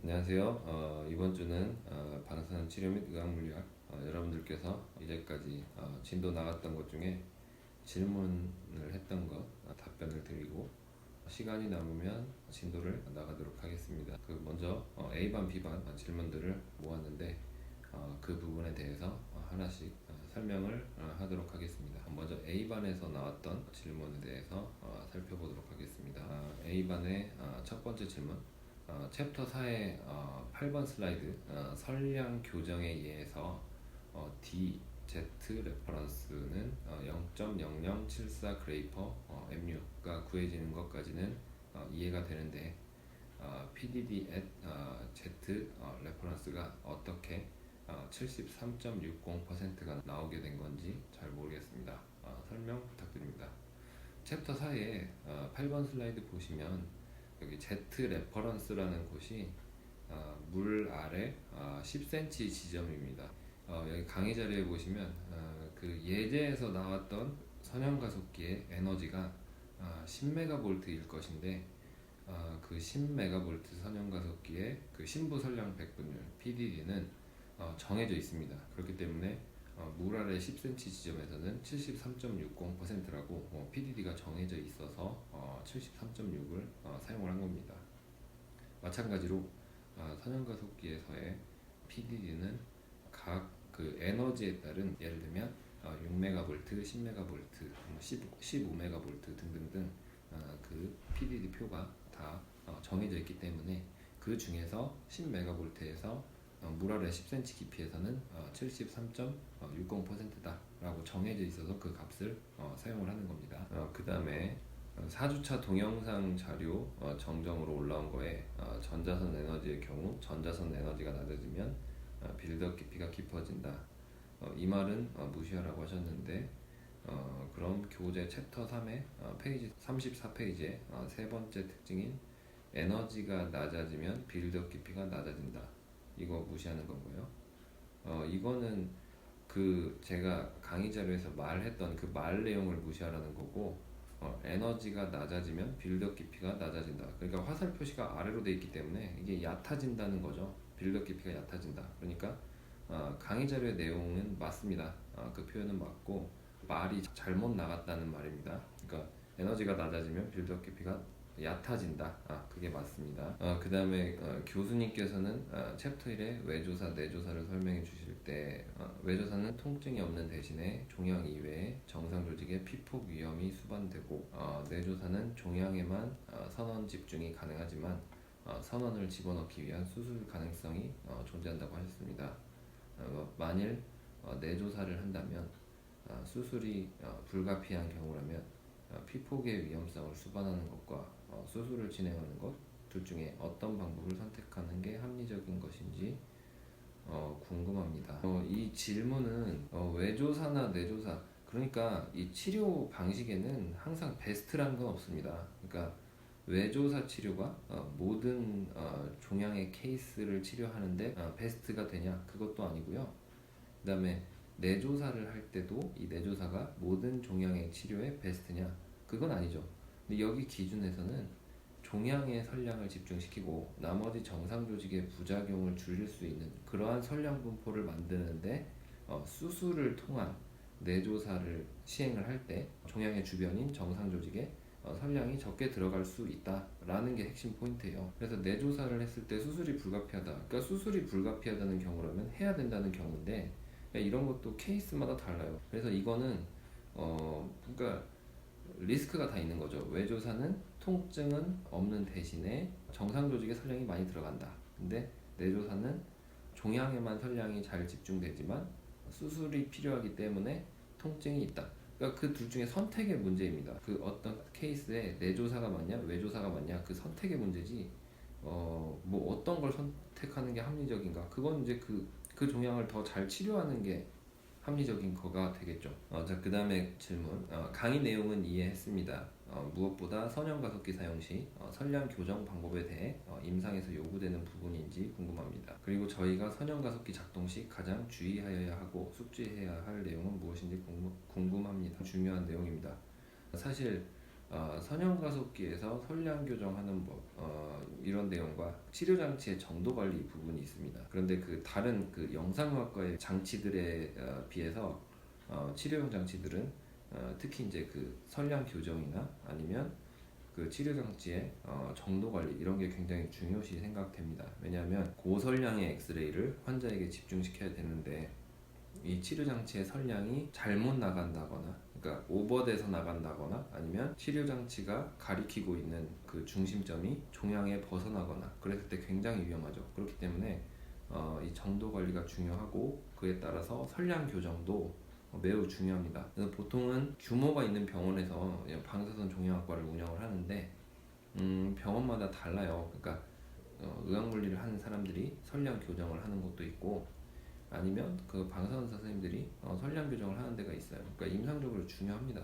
안녕하세요. 이번 주는 방사선 치료 및 의학물리학 여러분들께서 이제까지 진도 나갔던 것 중에 질문을 했던 것 답변을 드리고 시간이 남으면 진도를 나가도록 하겠습니다. 먼저 A반, B반 질문들을 모았는데 그 부분에 대해서 하나씩 설명을 하도록 하겠습니다. 먼저 A반에서 나왔던 질문에 대해서 살펴보도록 하겠습니다. A반의 첫 번째 질문, 챕터 4의 8번 슬라이드 선량 교정에 의해서 D, Z 레퍼런스는 0.0074 그레이퍼 MU가 구해지는 것까지는 이해가 되는데 PDD at Z 레퍼런스가 어떻게 73.60%가 나오게 된 건지 잘 모르겠습니다. 설명 부탁드립니다. 챕터 4의 8번 슬라이드 보시면 여기 Z 레퍼런스라는 곳이 물 아래 10cm 지점입니다. 여기 강의 자료에 보시면 그 예제에서 나왔던 선형가속기의 에너지가 10메가볼트일 것인데 그 10메가볼트 선형가속기의 그 신부 선량 백분율 PDD는 정해져 있습니다. 그렇기 때문에 물 아래 10cm 지점에서는 73.60%라고 PDD가 정해져 있어서 73.6을 사용을 한 겁니다. 마찬가지로 선형가속기에서의 PDD는 각 그 에너지에 따른, 예를 들면 6메가볼트, 10메가볼트, 15메가볼트 등등등 그 PDD 표가 다 정해져 있기 때문에 그 중에서 10메가볼트에서 물 아래 10cm 깊이에서는 73.60%다 라고 정해져 있어서 그 값을 사용을 하는 겁니다. 그 다음에 4주차 동영상 자료 정정으로 올라온 거에 전자선 에너지의 경우 전자선 에너지가 낮아지면 빌드업 깊이가 깊어진다. 이 말은 무시하라고 하셨는데 그럼 교재 챕터 3의 페이지 34페이지의 세 번째 특징인 에너지가 낮아지면 빌드업 깊이가 낮아진다. 이거 무시하는 건가요? 이거는 그 제가 강의 자료에서 말했던 그 말 내용을 무시하라는 거고, 에너지가 낮아지면 빌드업 깊이가 낮아진다. 그러니까 화살 표시가 아래로 돼 있기 때문에 이게 얕아진다는 거죠. 빌드업 깊이가 얕아진다. 그러니까 강의 자료의 내용은 맞습니다. 그 표현은 맞고 말이 잘못 나갔다는 말입니다. 그러니까 에너지가 낮아지면 빌드업 깊이가 얕아진다. 그게 맞습니다. 그 다음에 교수님께서는 챕터 1의 외조사, 내조사를 설명해 주실 때 외조사는 통증이 없는 대신에 종양 이외에 정상 조직에 피폭 위험이 수반되고 내조사는 종양에만 선원 집중이 가능하지만 선원을 집어넣기 위한 수술 가능성이 존재한다고 하셨습니다. 만일 내조사를 한다면 수술이 불가피한 경우라면 피폭의 위험성을 수반하는 것과 수술을 진행하는 것 둘 중에 어떤 방법을 선택하는 게 합리적인 것인지 궁금합니다. 이 질문은 외조사나 내조사, 그러니까 이 치료 방식에는 항상 베스트라는 건 없습니다. 그러니까 외조사 치료가 모든 종양의 케이스를 치료하는데 베스트가 되냐? 그것도 아니고요. 그 다음에 내조사를 할 때도 이 내조사가 모든 종양의 치료에 베스트냐? 그건 아니죠. 근데 여기 기준에서는 종양의 선량을 집중시키고 나머지 정상 조직의 부작용을 줄일 수 있는 그러한 선량 분포를 만드는데 수술을 통한 내조사를 시행을 할 때 종양의 주변인 정상 조직에 선량이 적게 들어갈 수 있다라는 게 핵심 포인트예요. 그래서 내조사를 했을 때 수술이 불가피하다. 그러니까 수술이 불가피하다는 경우라면 해야 된다는 경우인데, 그러니까 이런 것도 케이스마다 달라요. 그래서 이거는 그러니까 리스크가 다 있는 거죠. 외조사는 통증은 없는 대신에 정상 조직에 선량이 많이 들어간다. 근데 내조사는 종양에만 선량이 잘 집중되지만 수술이 필요하기 때문에 통증이 있다. 그러니까 그 둘 중에 선택의 문제입니다. 그 어떤 케이스에 내조사가 맞냐, 외조사가 맞냐, 그 선택의 문제지. 뭐 어떤 걸 선택하는 게 합리적인가? 그건 이제 그 종양을 더 잘 치료하는 게 합리적인 거가 되겠죠. 자, 그 다음에 질문. 강의 내용은 이해했습니다. 무엇보다 선형가속기 사용 시 선량 교정 방법에 대해 임상에서 요구되는 부분인지 궁금합니다. 그리고 저희가 선형가속기 작동 시 가장 주의하여야 하고 숙지해야 할 내용은 무엇인지 궁금합니다. 중요한 내용입니다. 사실 선형가속기에서 선량 교정하는 법 이런 내용과 치료 장치의 정도 관리 부분이 있습니다. 그런데 그 다른 그 영상의학과의 장치들에 비해서 치료용 장치들은 특히 이제 그 선량 교정이나 아니면 그 치료 장치의 정도 관리 이런 게 굉장히 중요시 생각됩니다. 왜냐하면 고선량의 엑스레이를 환자에게 집중시켜야 되는데 이 치료 장치의 선량이 잘못 나간다거나, 그러니까 오버돼서 나간다거나, 아니면 치료 장치가 가리키고 있는 그 중심점이 종양에 벗어나거나 그랬을 때 굉장히 위험하죠. 그렇기 때문에 이 정도 관리가 중요하고 그에 따라서 선량 교정도 매우 중요합니다. 그래서 보통은 규모가 있는 병원에서 방사선 종양학과를 운영을 하는데 병원마다 달라요. 그러니까 의학물리를 하는 사람들이 선량 교정을 하는 곳도 있고 아니면 그 방사선 선생님들이 선량 교정을 하는 데가 있어요. 그러니까 임상적으로 중요합니다.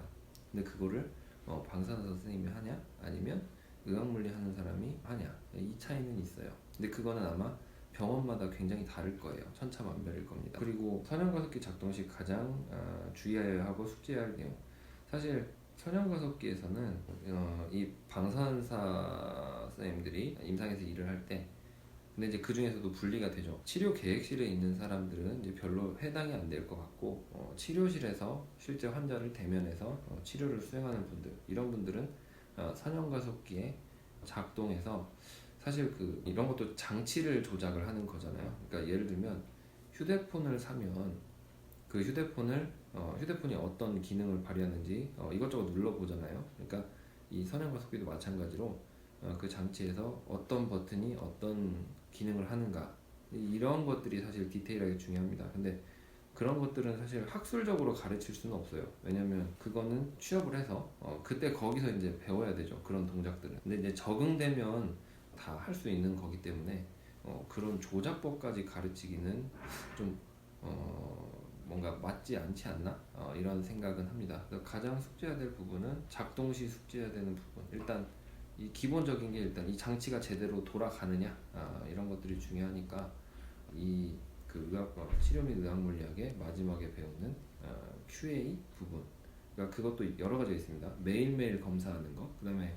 근데 그거를 방사선 선생님이 하냐 아니면 의학물리 하는 사람이 하냐 이 차이는 있어요. 근데 그거는 아마 병원마다 굉장히 다를 거예요. 천차만별일 겁니다. 그리고 선형가속기 작동 시 가장 주의해야 하고 숙지해야 할 내용, 사실 선형가속기에서는 이 방사선사 선생님들이 임상에서 일을 할 때, 근데 이제 그 중에서도 분리가 되죠. 치료 계획실에 있는 사람들은 이제 별로 해당이 안 될 것 같고, 치료실에서 실제 환자를 대면해서 치료를 수행하는 분들, 이런 분들은 선형가속기에 작동해서 사실 그 이런 것도 장치를 조작을 하는 거잖아요. 그러니까 예를 들면 휴대폰을 사면 그 휴대폰이 어떤 기능을 발휘하는지 이것저것 눌러보잖아요. 그러니까 이 선형가속기도 마찬가지로 그 장치에서 어떤 버튼이 어떤 기능을 하는가 이런 것들이 사실 디테일하게 중요합니다. 근데 그런 것들은 사실 학술적으로 가르칠 수는 없어요. 왜냐면 그거는 취업을 해서 그때 거기서 이제 배워야 되죠. 그런 동작들은. 근데 이제 적응되면 다 할 수 있는 거기 때문에 그런 조작법까지 가르치기는 좀 뭔가 맞지 않지 않나? 이런 생각은 합니다. 그래서 가장 숙지해야 될 부분은 작동 시 숙지해야 되는 부분. 일단 이 기본적인 게 일단 이 장치가 제대로 돌아가느냐 이런 것들이 중요하니까 이 그 의학과 치료 및 의학물리학의 마지막에 배우는 QA 부분, 그러니까 그것도 여러 가지가 있습니다. 매일매일 검사하는 거, 그 다음에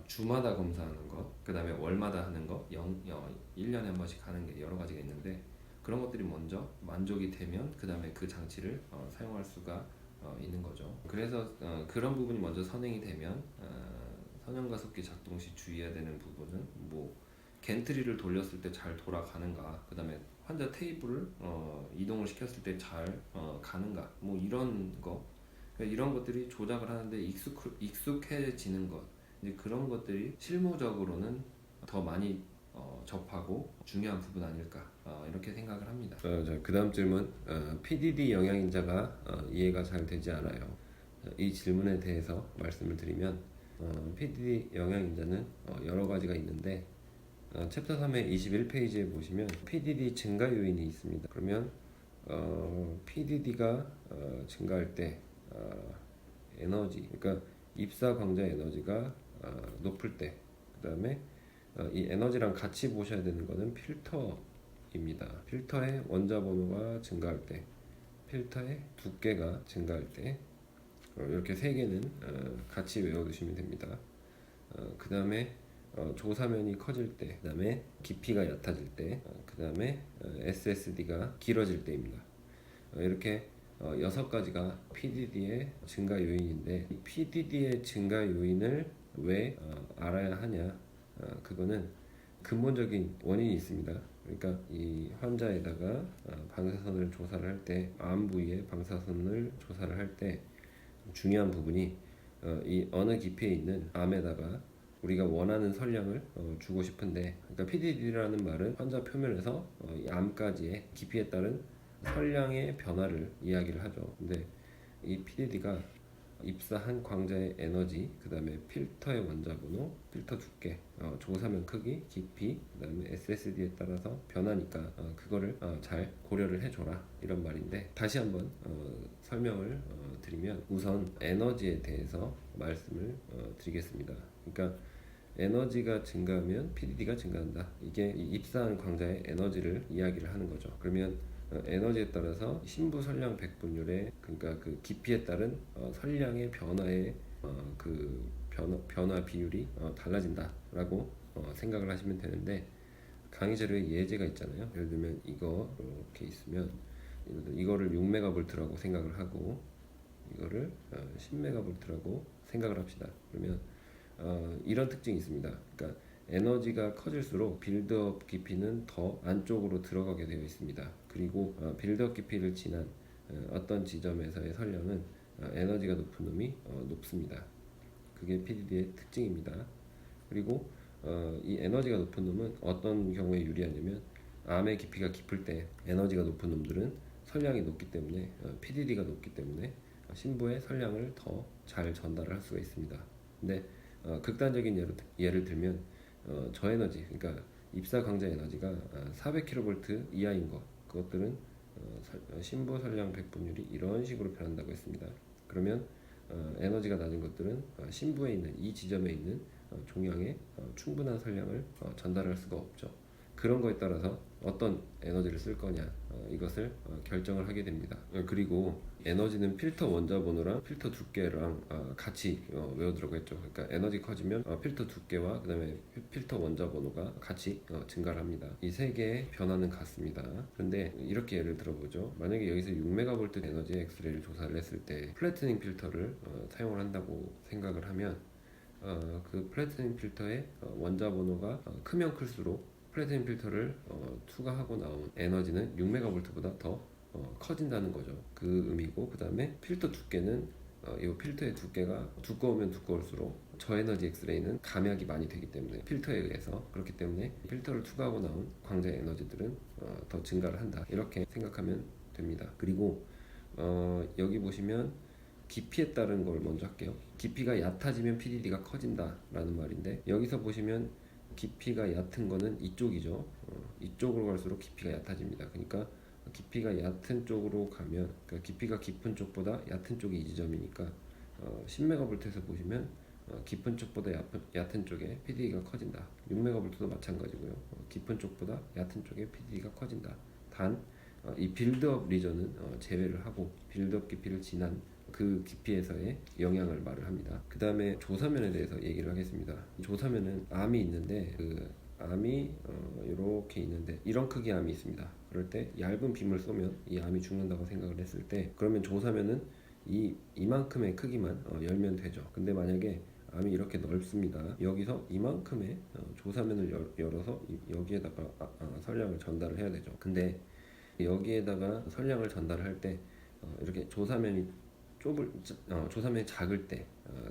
주마다 검사하는 거, 그 다음에 월마다 하는 거, 1년에 한 번씩 하는 게 여러 가지가 있는데 그런 것들이 먼저 만족이 되면 그 다음에 그 장치를 사용할 수가 있는 거죠. 그래서 그런 부분이 먼저 선행이 되면 선형가속기 작동 시 주의해야 되는 부분은 뭐 겐트리를 돌렸을 때 잘 돌아가는가, 그 다음에 환자 테이블을 이동을 시켰을 때 잘 가는가, 뭐 이런 거, 그러니까 이런 것들이 조작을 하는데 익숙해지는 것, 이제 그런 것들이 실무적으로는 더 많이 접하고 중요한 부분 아닐까 이렇게 생각을 합니다. 그 다음 질문, PDD 영양인자가 이해가 잘 되지 않아요. 이 질문에 대해서 말씀을 드리면 PDD 영양인자는 여러 가지가 있는데 챕터 3의 21페이지에 보시면 PDD 증가 요인이 있습니다. 그러면 PDD가 증가할 때 에너지, 그러니까 입사 광자 에너지가 높을 때, 그 다음에 이 에너지랑 같이 보셔야 되는 거는 필터입니다. 필터의 원자 번호가 증가할 때, 필터의 두께가 증가할 때, 이렇게 세 개는 같이 외워두시면 됩니다. 그 다음에 조사면이 커질 때, 그 다음에 깊이가 얕아질 때, 그 다음에 SSD가 길어질 때입니다. 이렇게 6가지가 PDD의 증가 요인인데, 이 PDD의 증가 요인을 왜 알아야 하냐, 그거는 근본적인 원인이 있습니다. 그러니까 이 환자에다가 방사선을 조사를 할 때, 암 부위에 방사선을 조사를 할 때 중요한 부분이 이 어느 깊이에 있는 암에다가 우리가 원하는 선량을 주고 싶은데, 그러니까 PDD라는 말은 환자 표면에서 이 암까지의 깊이에 따른 선량의 변화를 이야기를 하죠. 근데 이 PDD가 입사한 광자의 에너지, 그 다음에 필터의 원자 번호, 필터 두께, 조사면 크기, 깊이, 그 다음에 SSD에 따라서 변하니까 그거를 잘 고려를 해줘라 이런 말인데, 다시 한번 설명을 드리면 우선 에너지에 대해서 말씀을 드리겠습니다. 그러니까 에너지가 증가하면 PDD가 증가한다. 이게 입사한 광자의 에너지를 이야기를 하는 거죠. 그러면 에너지에 따라서 신부 선량 백분율의, 그러니까 그 깊이에 따른 선량의 변화의 그 변화 비율이 달라진다라고 생각을 하시면 되는데, 강의 자료에 예제가 있잖아요. 예를 들면 이거 이렇게 있으면 이거를 6메가볼트라고 생각을 하고 이거를 10메가볼트라고 생각을 합시다. 그러면 이런 특징이 있습니다. 그러니까 에너지가 커질수록 빌드업 깊이는 더 안쪽으로 들어가게 되어 있습니다. 그리고 빌드업 깊이를 지난 어떤 지점에서의 선량은 에너지가 높은 놈이 높습니다. 그게 PDD의 특징입니다. 그리고 이 에너지가 높은 놈은 어떤 경우에 유리하냐면, 암의 깊이가 깊을 때 에너지가 높은 놈들은 선량이 높기 때문에 PDD가 높기 때문에 심부에 선량을 더 잘 전달을 할 수가 있습니다. 근데 극단적인 예를 들면 저에너지, 그러니까 입사 강자 에너지가 400kV 이하인 그것들은 심부 선량 백분율이 이런 식으로 변한다고 했습니다. 그러면 에너지가 낮은 것들은 심부에 있는 이 지점에 있는 종양에 충분한 선량을 전달할 수가 없죠. 그런 거에 따라서 어떤 에너지를 쓸 거냐, 이것을 결정을 하게 됩니다. 그리고 에너지는 필터 원자 번호랑 필터 두께랑 같이 외우더라고 했죠. 그러니까 에너지 커지면 필터 두께와 그 다음에 필터 원자 번호가 같이 증가를 합니다. 이 세 개의 변화는 같습니다. 그런데 이렇게 예를 들어보죠. 만약에 여기서 6메가볼트 에너지 엑스레이를 조사를 했을 때 플래트닝 필터를 사용을 한다고 생각을 하면, 그 플래트닝 필터의 원자 번호가 크면 클수록 플래트닝 필터를 투과하고 나온 에너지는 6메가볼트보다 더 커진다는 거죠. 그 의미고, 그 다음에 필터 두께는 이 필터의 두께가 두꺼우면 두꺼울수록 저에너지 엑스레이는 감약이 많이 되기 때문에, 필터에 의해서, 그렇기 때문에 필터를 투과하고 나온 광자의 에너지들은 더 증가를 한다, 이렇게 생각하면 됩니다. 그리고 여기 보시면 깊이에 따른 걸 먼저 할게요. 깊이가 얕아지면 PDD가 커진다 라는 말인데, 여기서 보시면 깊이가 얕은 거는 이쪽이죠. 이쪽으로 갈수록 깊이가 얕아집니다. 그러니까 깊이가 얕은 쪽으로 가면, 그러니까 깊이가 깊은 쪽보다 얕은 쪽이 이 지점이니까 10메가볼트에서 보시면 깊은 쪽보다 얕은 쪽에 PDD가 커진다. 6메가볼트도 마찬가지고요. 깊은 쪽보다 얕은 쪽에 PDD가 커진다. 단 이 빌드업 리전은 제외를 하고 빌드업 깊이를 지난 그 깊이에서의 영향을 말을 합니다. 그 다음에 조사면에 대해서 얘기를 하겠습니다. 조사면은 암이 있는데, 그 암이 이렇게 있는데 이런 크기의 암이 있습니다. 그럴 때 얇은 빔을 쏘면 이 암이 죽는다고 생각을 했을 때, 그러면 조사면은 이만큼의 크기만 열면 되죠. 근데 만약에 암이 이렇게 넓습니다. 여기서 이만큼의 조사면을 열어서 여기에다가 선량을 전달을 해야 되죠. 근데 여기에다가 선량을 전달을 할 때 이렇게 조사면이 조사면이 작을 때,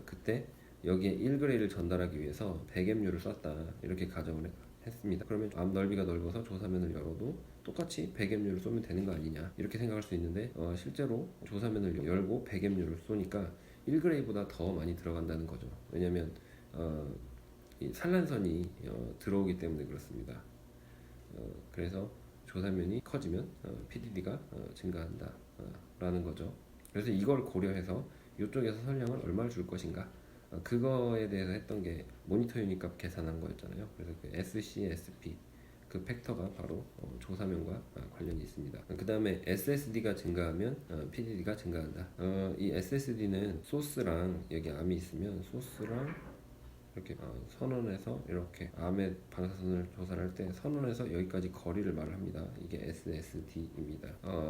그때 여기에 1그레이를 전달하기 위해서 100m류를 썼다, 이렇게 가정을 했습니다. 그러면 암 넓이가 넓어서 조사면을 열어도 똑같이 100m류를 쏘면 되는 거 아니냐, 이렇게 생각할 수 있는데, 실제로 조사면을 열고 100m류를 쏘니까 1그레이보다 더 많이 들어간다는 거죠. 왜냐면 이 산란선이 들어오기 때문에 그렇습니다. 그래서 조사면이 커지면 PDD가 증가한다 라는 거죠. 그래서 이걸 고려해서 이쪽에서 선량을 얼마를 줄 것인가, 그거에 대해서 했던 게 모니터 유닛 값 계산한 거였잖아요. 그래서 그 SC/SP 그 팩터가 바로 조사면과 관련이 있습니다. 그 다음에 SSD가 증가하면 PDD가 증가한다. 이 SSD는 소스랑, 여기 암이 있으면 소스랑 이렇게 선원에서 이렇게 암의 방사선을 조사를 할 때 선원에서 여기까지 거리를 말을 합니다. 이게 SSD입니다.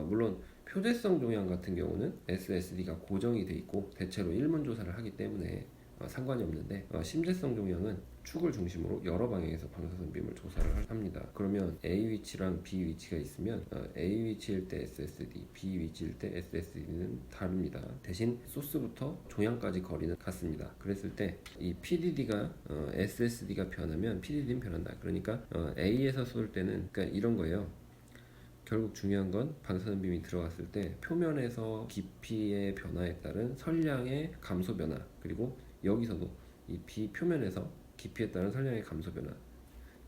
물론 표재성 종양 같은 경우는 SSD가 고정이 돼 있고 대체로 일문 조사를 하기 때문에 상관이 없는데, 심재성 종양은 축을 중심으로 여러 방향에서 방사선 빔을 조사를 합니다. 그러면 A 위치랑 B 위치가 있으면 A 위치일 때 SSD, B 위치일 때 SSD는 다릅니다. 대신 소스부터 종양까지 거리는 같습니다. 그랬을 때 이 PDD가 SSD가 변하면 PDD는 변한다. 그러니까 A에서 쏠 때는, 그러니까 이런 거예요. 결국 중요한 건 방사선 빔이 들어갔을 때 표면에서 깊이의 변화에 따른 선량의 감소 변화, 그리고 여기서도 이 비표면에서 깊이에 따른 선량의 감소 변화,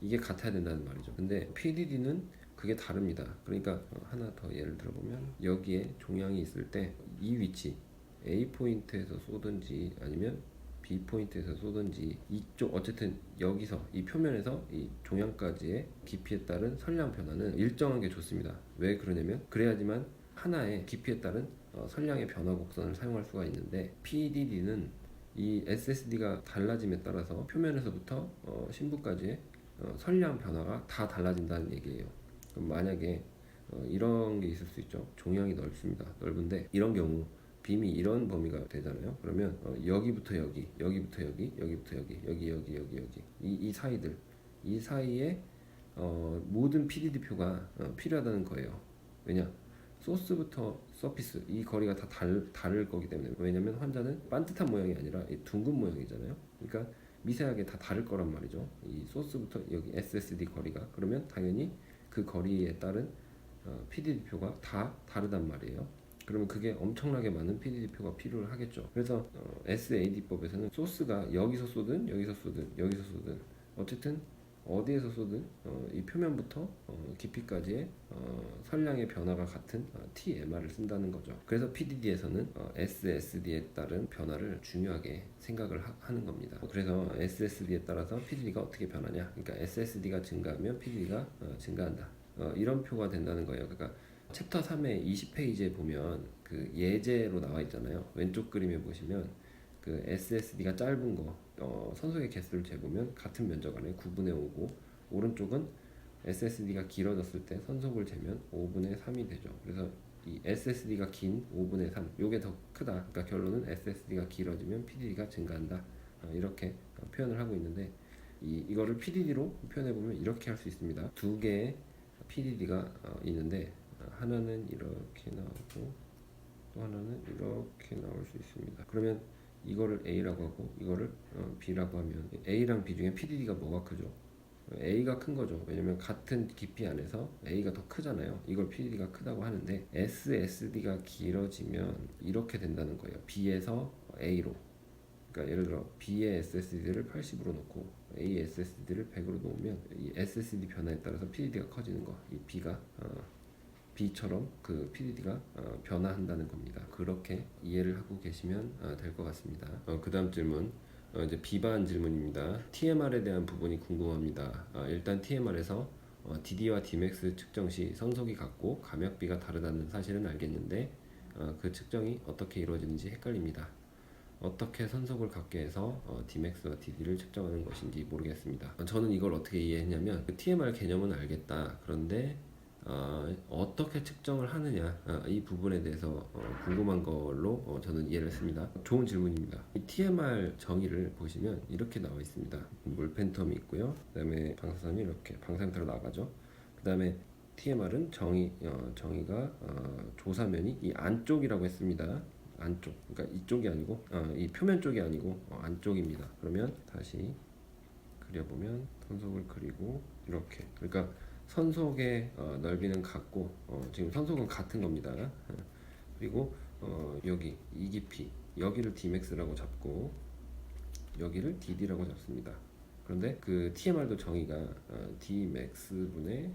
이게 같아야 된다는 말이죠. 근데 PDD는 그게 다릅니다. 그러니까 하나 더 예를 들어보면, 여기에 종양이 있을 때 이 위치 A 포인트에서 쏘든지 아니면 B 포인트에서 쏘든지, 이쪽 어쨌든 여기서 이 표면에서 이 종양까지의 깊이에 따른 선량 변화는 일정한 게 좋습니다. 왜 그러냐면, 그래야지만 하나의 깊이에 따른 선량의 변화 곡선을 사용할 수가 있는데, PDD는 이 SSD가 달라짐에 따라서 표면에서부터 심부까지의 선량 변화가 다 달라진다는 얘기예요. 그럼 만약에 이런 게 있을 수 있죠. 종양이 넓은데 이런 경우 빔이 이런 범위가 되잖아요. 그러면 여기부터 여기, 여기부터 여기, 여기부터 여기, 여기 이 사이들, 이 사이에 모든 PDD 표가 필요하다는 거예요. 왜냐? 소스부터 서피스 이 거리가 다 다를 거기 때문에. 왜냐면 환자는 반듯한 모양이 아니라 이 둥근 모양이잖아요. 그러니까 미세하게 다 다를 거란 말이죠. 이 소스부터 여기 SSD 거리가. 그러면 당연히 그 거리에 따른 PDD 표가 다 다르단 말이에요. 그러면 그게 엄청나게 많은 PDD 표가 필요하겠죠. 그래서 SAD법에서는 소스가 여기서 쏘든 여기서 쏘든 여기서 쏘든 어쨌든 어디에서 쏘든 이 표면부터 깊이까지의 선량의 변화가 같은 TMR을 쓴다는 거죠. 그래서 PDD에서는 SSD에 따른 변화를 중요하게 생각을 하는 겁니다. 그래서 SSD에 따라서 PDD가 어떻게 변하냐, 그러니까 SSD가 증가하면 PDD가 증가한다, 이런 표가 된다는 거예요. 그러니까 챕터 3의 20페이지에 보면 그 예제로 나와 있잖아요. 왼쪽 그림에 보시면 그 SSD가 짧은 거 선속의 개수를 재보면 같은 면적 안에 9분의 5고, 오른쪽은 SSD가 길어졌을 때 선속을 재면 5분의 3이 되죠. 그래서 이 SSD가 긴 5분의 3 요게 더 크다. 그러니까 결론은 SSD가 길어지면 PDD가 증가한다. 이렇게 표현을 하고 있는데 이거를 PDD로 표현해 보면 이렇게 할 수 있습니다. 두 개의 PDD가 있는데 하나는 이렇게 나오고 또 하나는 이렇게 나올 수 있습니다. 그러면 이거를 A라고 하고 이거를 B라고 하면 A랑 B 중에 PDD가 뭐가 크죠? A가 큰 거죠. 왜냐면 같은 깊이 안에서 A가 더 크잖아요. 이걸 PDD가 크다고 하는데 SSD가 길어지면 이렇게 된다는 거예요. B에서 A로. 그러니까 예를 들어 B의 SSD를 80으로 놓고 A SSD를 100으로 놓으면 이 SSD 변화에 따라서 PDD가 커지는 거. 이 B가 B처럼 그 PDD가 변화한다는 겁니다. 그렇게 이해를 하고 계시면 될 것 같습니다. 그 다음 질문, 이제 비반 질문입니다. TMR에 대한 부분이 궁금합니다. 일단 TMR에서 DD와 Dmax 측정 시 선속이 같고 감역비가 다르다는 사실은 알겠는데 그 측정이 어떻게 이루어지는지 헷갈립니다. 어떻게 선속을 갖게 해서 Dmax와 DD를 측정하는 것인지 모르겠습니다. 저는 이걸 어떻게 이해했냐면 TMR 개념은 알겠다. 그런데 어떻게 측정을 하느냐, 이 부분에 대해서 궁금한 걸로 저는 이해를 했습니다. 좋은 질문입니다. 이 TMR 정의를 보시면 이렇게 나와 있습니다. 물 팬텀이 있고요. 그 다음에 방사선이 이렇게 방상태로 나가죠. 그 다음에 TMR은 정의가 조사면이 이 안쪽이라고 했습니다. 안쪽, 그러니까 이쪽이 아니고 이 표면 쪽이 아니고 안쪽입니다. 그러면 다시 그려보면 선속을 그리고 이렇게, 그러니까 선속의 넓이는 같고 지금 선속은 같은 겁니다. 그리고 여기 이 깊이 여기를 Dmax라고 잡고 여기를 DD라고 잡습니다. 그런데 그 TMR도 정의가 Dmax분의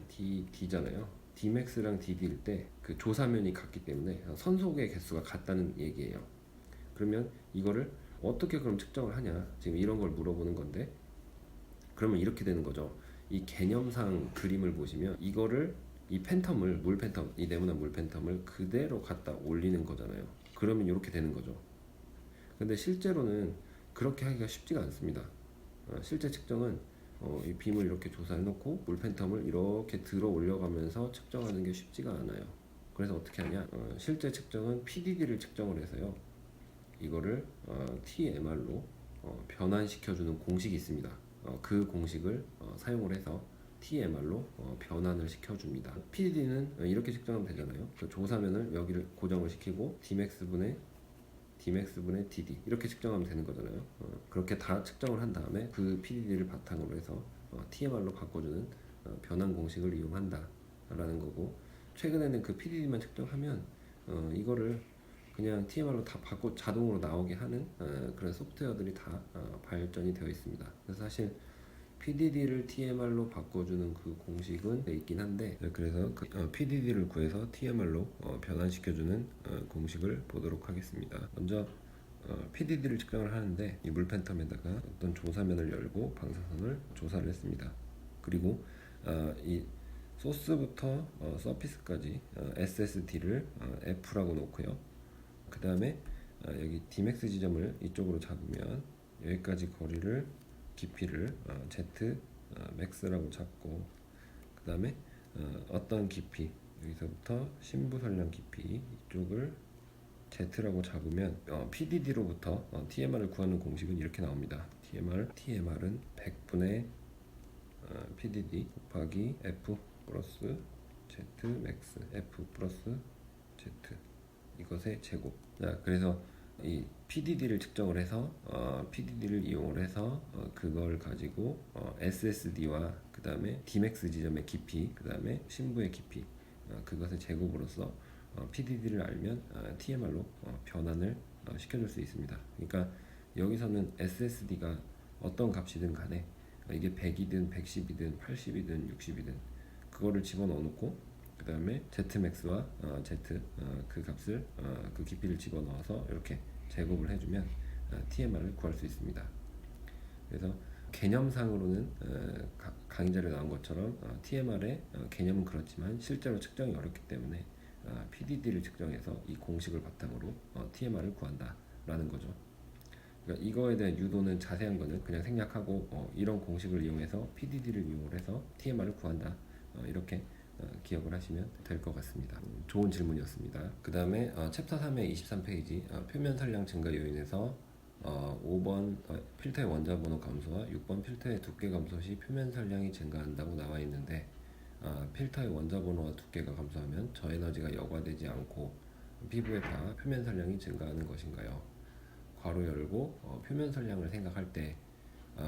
DD잖아요. Dmax랑 DD일 때 그 조사면이 같기 때문에 선속의 개수가 같다는 얘기예요. 그러면 이거를 어떻게 그럼 측정을 하냐, 지금 이런 걸 물어보는 건데, 그러면 이렇게 되는 거죠. 이 개념상 그림을 보시면 이거를 이 팬텀을 물 팬텀, 이 네모난 물 팬텀을 그대로 갖다 올리는 거잖아요. 그러면 이렇게 되는 거죠. 근데 실제로는 그렇게 하기가 쉽지가 않습니다. 실제 측정은 이 빔을 이렇게 조사해 놓고 물 팬텀을 이렇게 들어 올려가면서 측정하는 게 쉽지가 않아요. 그래서 어떻게 하냐, 실제 측정은 PDD를 측정을 해서요, 이거를 TMR로 변환시켜주는 공식이 있습니다. 그 공식을 사용을 해서 TMR로 변환을 시켜줍니다. PDD는 이렇게 측정하면 되잖아요. 그 조사면을 여기를 고정을 시키고 Dmax분의 DD 이렇게 측정하면 되는 거잖아요. 그렇게 다 측정을 한 다음에 그 PDD를 바탕으로 해서 TMR로 바꿔주는 변환 공식을 이용한다 라는 거고, 최근에는 그 PDD만 측정하면 이거를 그냥 TMR로 다 바꿔 자동으로 나오게 하는 그런 소프트웨어들이 다 발전이 되어 있습니다. 그래서 사실 PDD를 TMR로 바꿔주는 그 공식은 있긴 한데, 그래서 그 PDD를 구해서 TMR로 변환시켜주는 공식을 보도록 하겠습니다. 먼저 PDD를 측정을 하는데 이 물 팬텀에다가 어떤 조사면을 열고 방사선을 조사를 했습니다. 그리고 이 소스부터 서피스까지 SSD를 F라고 놓고요. 그 다음에 여기 Dmax 지점을 이쪽으로 잡으면 여기까지 거리를 깊이를 Z max라고 잡고, 그 다음에 어떤 깊이, 여기서부터 심부 선량 깊이 이쪽을 Z라고 잡으면 PDD로부터 TMR을 구하는 공식은 이렇게 나옵니다. TMR은 100분의 PDD 곱하기 F 플러스 Z max, F 플러스 Z 이것의 제곱. 자, 그래서 이 PDD를 측정을 해서 PDD를 이용을 해서 그걸 가지고 SSD와 그 다음에 Dmax 지점의 깊이, 그 다음에 심부의 깊이, 그것의 제곱으로서 PDD를 알면 TMR로 변환을 시켜줄 수 있습니다. 그러니까 여기서는 SSD가 어떤 값이든 간에 이게 100이든 110이든 80이든 60이든 그거를 집어넣어 놓고, 그 다음에 Zmax와 Z 그 값을 그 깊이를 집어넣어서 이렇게 제곱을 해주면 TMR을 구할 수 있습니다. 그래서 개념상으로는 강의 자료에 나온 것처럼 TMR의 개념은 그렇지만 실제로 측정이 어렵기 때문에 PDD를 측정해서 이 공식을 바탕으로 TMR을 구한다라는 거죠. 그러니까 이거에 대한 유도는 자세한 거는 그냥 생략하고 이런 공식을 이용해서 PDD를 이용을 해서 TMR을 구한다, 이렇게 기억을 하시면 될 것 같습니다. 좋은 질문이었습니다. 그 다음에 챕터 3의 23페이지 표면 선량 증가 요인에서 5번 필터의 원자 번호 감소와 6번 필터의 두께 감소 시 표면 선량이 증가한다고 나와 있는데, 필터의 원자 번호와 두께가 감소하면 저에너지가 여과되지 않고 피부에 닿아 표면 선량이 증가하는 것인가요? 괄호 열고 표면 선량을 생각할 때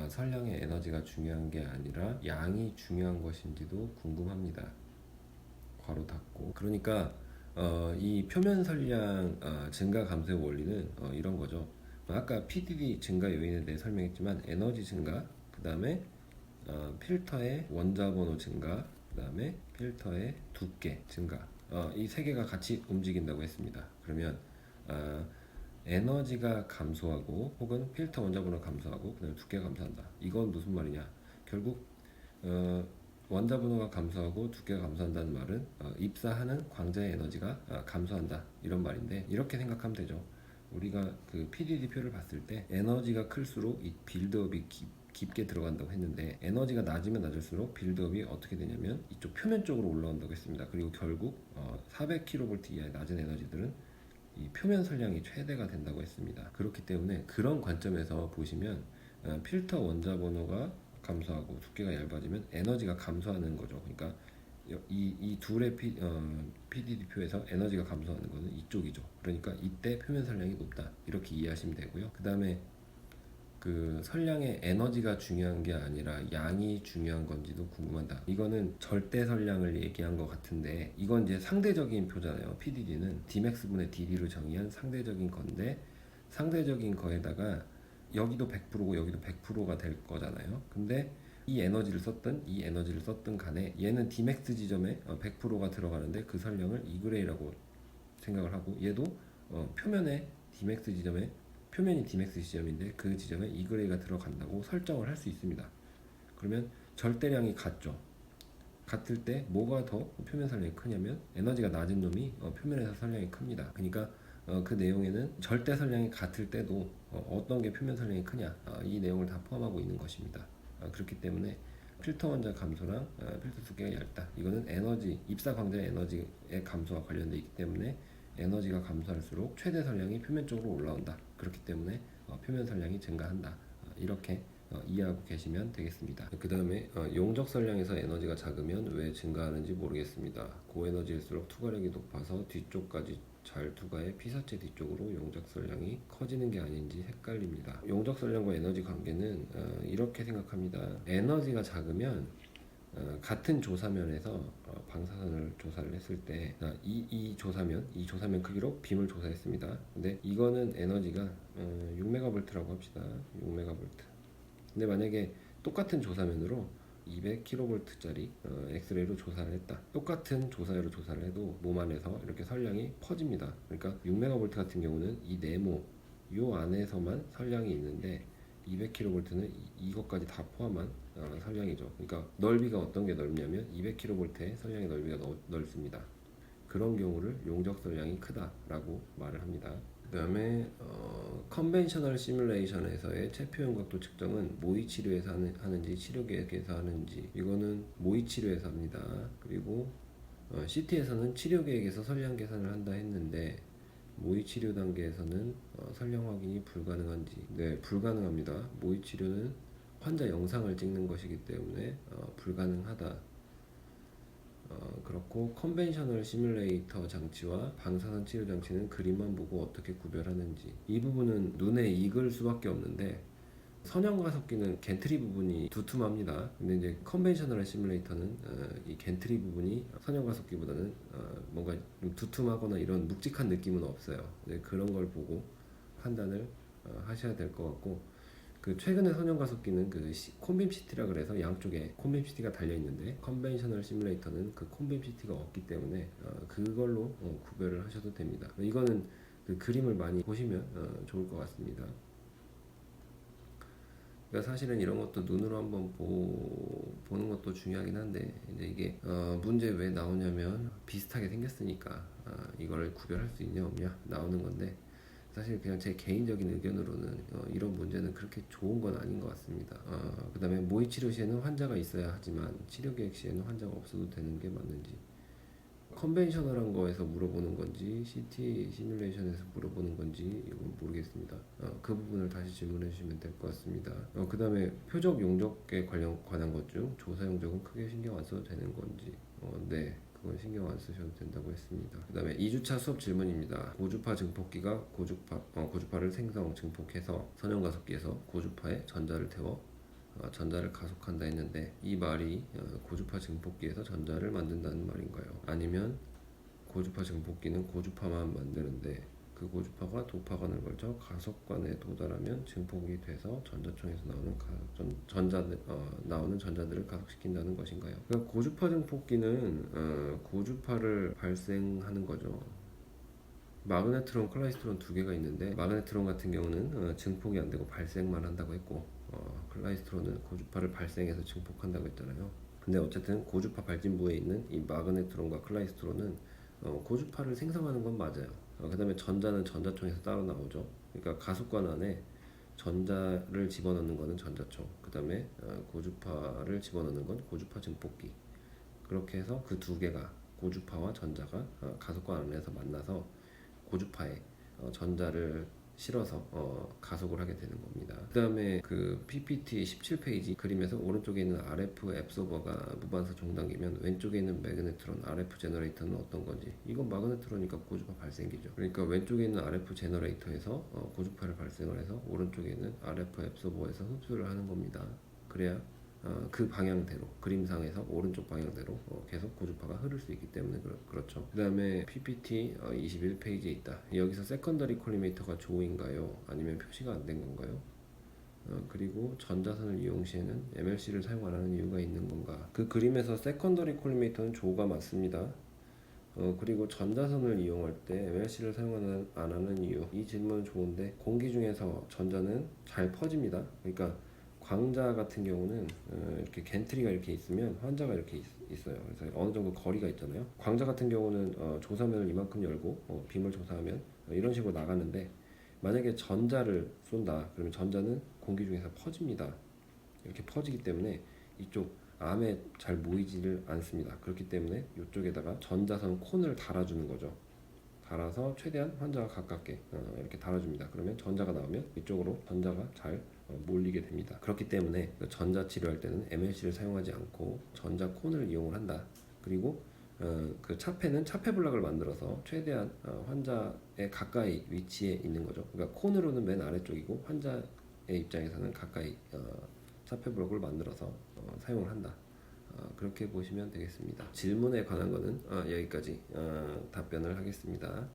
선량의 에너지가 중요한 게 아니라 양이 중요한 것인지도 궁금합니다. 괄호 닫고. 그러니까 이 표면 선량 증가 감소의 원리는 이런 거죠. 아까 PDD 증가 요인에 대해 설명했지만 에너지 증가, 그 다음에 필터의 원자 번호 증가, 그 다음에 필터의 두께 증가, 이 세 개가 같이 움직인다고 했습니다. 그러면 에너지가 감소하고 혹은 필터 원자 번호 감소하고 그 다음에 두께가 감소한다. 이건 무슨 말이냐? 결국 원자 번호가 감소하고 두께가 감소한다는 말은 입사하는 광자의 에너지가 감소한다, 이런 말인데, 이렇게 생각하면 되죠. 우리가 그 PDD 표를 봤을 때 에너지가 클수록 이 빌드업이 깊게 들어간다고 했는데, 에너지가 낮으면 낮을수록 빌드업이 어떻게 되냐면 이쪽 표면 쪽으로 올라온다고 했습니다. 그리고 결국 400kV 이하의 낮은 에너지들은 이 표면 선량이 최대가 된다고 했습니다. 그렇기 때문에 그런 관점에서 보시면 필터 원자 번호가 감소하고 두께가 얇아지면 에너지가 감소하는 거죠. 그러니까 이 둘의 PDD 표에서 에너지가 감소하는 것은 이쪽이죠. 그러니까 이때 표면 선량이 높다, 이렇게 이해하시면 되고요. 그 다음에 그 선량의 에너지가 중요한 게 아니라 양이 중요한 건지도 궁금하다. 이거는 절대 선량을 얘기한 것 같은데, 이건 이제 상대적인 표잖아요. PDD는 Dmax분의 DD로 정의한 상대적인 건데, 상대적인 거에다가 여기도 100%고 여기도 100%가 될 거잖아요. 근데 이 에너지를 썼든 간에 얘는 Dmax 지점에 100%가 들어가는데 그 선량을 E그레이라고 생각을 하고, 얘도 표면에 Dmax 지점에, 표면이 Dmax 지점인데 그 지점에 E그레이가 들어간다고 설정을 할 수 있습니다. 그러면 절대량이 같죠. 같을 때 뭐가 더 표면 선량이 크냐면 에너지가 낮은 놈이 표면에서 선량이 큽니다. 그러니까 그 내용에는 절대 선량이 같을 때도 어떤 게 표면 선량이 크냐, 이 내용을 다 포함하고 있는 것입니다. 그렇기 때문에 필터 원자 감소랑 필터 두께가 얇다, 이거는 에너지, 입사 광자의 에너지의 감소와 관련되어 있기 때문에 에너지가 감소할수록 최대 선량이 표면 쪽으로 올라온다. 그렇기 때문에 표면 선량이 증가한다, 이렇게 이해하고 계시면 되겠습니다. 그 다음에 용적 선량에서 에너지가 작으면 왜 증가하는지 모르겠습니다. 고에너지일수록 투과력이 높아서 뒤쪽까지 잘 투과해 피사체 뒤쪽으로 용적 선량이 커지는 게 아닌지 헷갈립니다. 용적 선량과 에너지 관계는 이렇게 생각합니다. 에너지가 작으면 같은 조사면에서 방사선을 조사를 했을 때 이 조사면 크기로 빔을 조사했습니다. 근데 이거는 에너지가 6메가볼트라고 합시다. 6메가볼트. 근데 만약에 똑같은 조사면으로 200kV짜리 엑스레이로 조사를 했다. 똑같은 조사회로 조사를 해도 몸 안에서 이렇게 선량이 퍼집니다. 그러니까 6메가볼트 같은 경우는 이 네모 요 안에서만 선량이 있는데 200kV는 이것까지 다 포함한 선량이죠. 그러니까 넓이가 어떤 게 넓냐면 200kV의 선량의 넓이가 넓습니다. 그런 경우를 용적 선량이 크다라고 말을 합니다. 그다음에 컨벤셔널 시뮬레이션에서의 체표 윤곽도 측정은 모의 치료에서 하는지 치료 계획에서 하는지, 이거는 모의 치료에서 합니다. 그리고 CT에서는 치료 계획에서 선량 계산을 한다 했는데, 모의 치료 단계에서는 선량 확인이 불가능한지. 네, 불가능합니다. 모의 치료는 환자 영상을 찍는 것이기 때문에 불가능하다. 그렇고 컨벤셔널 시뮬레이터 장치와 방사선 치료 장치는 그림만 보고 어떻게 구별하는지, 이 부분은 눈에 익을 수밖에 없는데, 선형 가속기는 겐트리 부분이 두툼합니다. 근데 이제 컨벤셔널 시뮬레이터는 이 겐트리 부분이 선형 가속기보다는 뭔가 두툼하거나 이런 묵직한 느낌은 없어요. 그런 걸 보고 판단을 하셔야 될 것 같고, 그 최근에 선형 가속기는 그 콘빔 CT라 그래서 양쪽에 콘빔 CT가 달려 있는데, 컨벤셔널 시뮬레이터는 그 콘빔 CT가 없기 때문에 그걸로 구별을 하셔도 됩니다. 이거는 그 그림을 많이 보시면 좋을 것 같습니다. 그러니까 사실은 이런 것도 눈으로 한번 보는 것도 중요하긴 한데, 이제 이게 문제 왜 나오냐면 비슷하게 생겼으니까 이거를 구별할 수 있냐 없냐 나오는 건데, 사실 그냥 제 개인적인 의견으로는 이런 문제는 그렇게 좋은 건 아닌 것 같습니다. 그 다음에 모의 치료 시에는 환자가 있어야 하지만 치료 계획 시에는 환자가 없어도 되는 게 맞는지, 컨벤셔널한 거에서 물어보는 건지 CT 시뮬레이션에서 물어보는 건지 이건 모르겠습니다. 그 부분을 다시 질문해 주시면 될 것 같습니다. 그 다음에 표적 용적에 관한 것 중 조사 용적은 크게 신경 안 써도 되는 건지, 네, 그건 신경 안 쓰셔도 된다고 했습니다. 그 다음에 2주차 수업 질문입니다. 고주파 증폭기가 고주파를 생성 증폭해서 선형 가속기에서 고주파에 전자를 태워 전자를 가속한다 했는데, 이 말이 고주파 증폭기에서 전자를 만든다는 말인가요? 아니면 고주파 증폭기는 고주파만 만드는데 그 고주파가 도파관을 걸쳐 가속관에 도달하면 증폭이 돼서 전자총에서 나오는 전자들을 가속시킨다는 것인가요? 그러니까 고주파 증폭기는 고주파를 발생하는 거죠. 마그네트론, 클라이스트론 두 개가 있는데, 마그네트론 같은 경우는 증폭이 안 되고 발생만 한다고 했고, 클라이스트론은 고주파를 발생해서 증폭한다고 했잖아요. 근데 어쨌든 고주파 발진부에 있는 이 마그네트론과 클라이스트론은 고주파를 생성하는 건 맞아요. 그 다음에 전자는 전자총에서 따로 나오죠. 그러니까 가속관 안에 전자를 집어넣는 거는 전자총, 그 다음에 고주파를 집어넣는 건 고주파 증폭기. 그렇게 해서 그 두 개가, 고주파와 전자가 가속관 안에서 만나서 고주파에 전자를 실어서 가속을 하게 되는 겁니다. 그 다음에 그 PPT 17페이지 그림에서 오른쪽에 있는 RF 앱소버가 무반사 종단기면 왼쪽에 있는 매그네트론 RF 제너레이터는 어떤 건지, 이건 마그네트론이니까 고주파 발생기죠. 그러니까 왼쪽에 있는 RF 제너레이터에서 고주파를 발생을 해서 오른쪽에 있는 RF 앱소버에서 흡수를 하는 겁니다. 그래야 그 방향대로, 그림상에서 오른쪽 방향대로 계속 고주파가 흐를 수 있기 때문에 그렇죠. 그 다음에 PPT 21페이지에 있다. 여기서 세컨더리 콜리메이터가 조인가요? 아니면 표시가 안 된 건가요? 그리고 전자선을 이용 시에는 MLC를 사용 안 하는 이유가 있는 건가? 그 그림에서 세컨더리 콜리메이터는 조가 맞습니다. 그리고 전자선을 이용할 때 MLC를 사용 안 하는 이유, 이 질문은 좋은데, 공기 중에서 전자는 잘 퍼집니다. 그러니까 광자 같은 경우는 이렇게 겐트리가 이렇게 있으면 환자가 이렇게 있어요. 그래서 어느 정도 거리가 있잖아요. 광자 같은 경우는 조사면을 이만큼 열고 빔을 조사하면 이런 식으로 나가는데, 만약에 전자를 쏜다 그러면 전자는 공기 중에서 퍼집니다. 이렇게 퍼지기 때문에 이쪽 암에 잘 모이지를 않습니다. 그렇기 때문에 이쪽에다가 전자선 콘을 달아주는 거죠. 달아서 최대한 환자가 가깝게 이렇게 달아줍니다. 그러면 전자가 나오면 이쪽으로 전자가 잘 몰리게 됩니다. 그렇기 때문에 전자 치료할 때는 MLC를 사용하지 않고 전자 콘을 이용을 한다. 그리고 그 차폐는 차폐 블락을 만들어서 최대한 환자에 가까이 위치해 있는 거죠. 그러니까 콘으로는 맨 아래쪽이고 환자의 입장에서는 가까이 차폐 블록을 만들어서 사용을 한다. 그렇게 보시면 되겠습니다. 질문에 관한 거는 여기까지 답변을 하겠습니다.